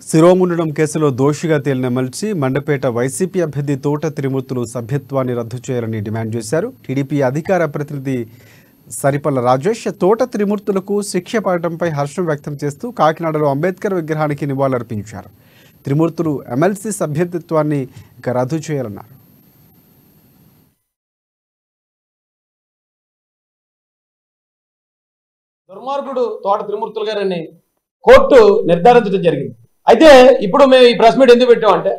శిరోముండనం కేసులో దోషిగా తేలిన ఎమ్మెల్సీ మండపేట వైసీపీ అభ్యర్థి తోట త్రిమూర్తులు సభ్యత్వాన్ని రద్దు చేయాలని డిమాండ్ చేశారు. టీడీపీ అధికార ప్రతినిధి సరిపల్ల రాజేష్ తోట త్రిమూర్తులకు శిక్ష పడటంపై హర్షం వ్యక్తం చేస్తూ కాకినాడలో అంబేద్కర్ విగ్రహానికి నివాళులర్పించారు. త్రిమూర్తులు ఎమ్మెల్సీ సభ్యత్వాన్ని రద్దు చేయాలన్నారు. దుర్మార్గుడు తోట త్రిమూర్తులు గారని కోర్టు నిర్ధారించడం జరిగింది. అయితే ఇప్పుడు మేము ఈ ప్రెస్ మీట్ ఎందుకు పెట్టామంటే,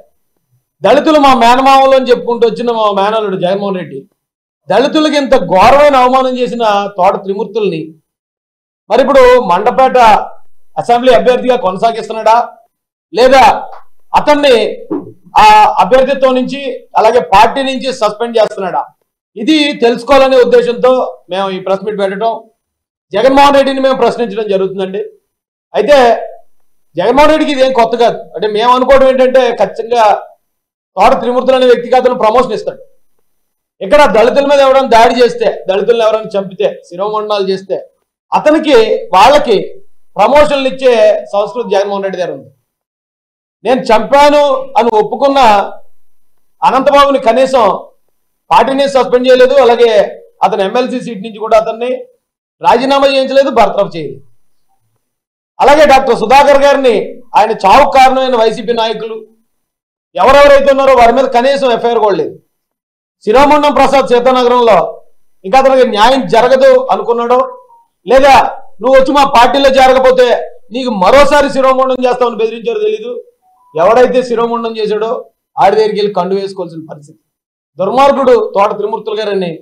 దళితులు మా మేనమామలు అని చెప్పుకుంటూ వచ్చిన మా మేనల్లుడు జగన్మోహన్ రెడ్డి దళితులకి ఇంత ఘోరమైన అవమానం చేసిన తోట త్రిమూర్తుల్ని మరి ఇప్పుడు మండపేట అసెంబ్లీ అభ్యర్థిగా కొనసాగిస్తున్నాడా, లేదా అతన్ని ఆ అభ్యర్థిత్వం నుంచి అలాగే పార్టీ నుంచి సస్పెండ్ చేస్తున్నాడా, ఇది తెలుసుకోవాలనే ఉద్దేశంతో మేము ఈ ప్రెస్ మీట్ పెట్టడం, జగన్మోహన్ రెడ్డిని మేము ప్రశ్నించడం జరుగుతుందండి. అయితే జగన్మోహన్ రెడ్డికి ఇదేం కొత్త కాదు. అంటే మేము అనుకోవడం ఏంటంటే, ఖచ్చితంగా తోట త్రిమూర్తులు అనే వ్యక్తికి అతను ప్రమోషన్ ఇస్తాడు. ఇక్కడ దళితుల మీద ఎవరైనా దాడి చేస్తే, దళితులను ఎవరైనా చంపితే, శిరోమండనాలు చేస్తే అతనికి వాళ్ళకి ప్రమోషన్లు ఇచ్చే సంస్కృతి జగన్మోహన్ రెడ్డి గారు ఉంది. నేను చంపాను అని ఒప్పుకున్న అనంతబాబుని కనీసం పార్టీని సస్పెండ్ చేయలేదు, అలాగే అతని ఎమ్మెల్సీ సీట్ నుంచి కూడా అతన్ని రాజీనామా చేయించలేదు, బర్తరఫ్ చేయలేదు. అలాగే డాక్టర్ సుధాకర్ గారిని ఆయన చావుకు కారణమైన వైసీపీ నాయకులు ఎవరెవరైతే ఉన్నారో వారి మీద కనీసం ఎఫ్ఐఆర్ కూడా లేదు. శిరోమండం ప్రసాద్ సీతానగరంలో ఇంకా అతనికి న్యాయం జరగదు అనుకున్నాడో, లేదా నువ్వు వచ్చి మా పార్టీలో జరగకపోతే నీకు మరోసారి శిరోమండం చేస్తామని బెదిరించారో తెలీదు. ఎవడైతే శిరోమండం చేశాడో ఆడి దగ్గరికి వెళ్ళి కండు వేసుకోవాల్సిన పరిస్థితి. దుర్మార్గుడు తోట త్రిమూర్తులు గారని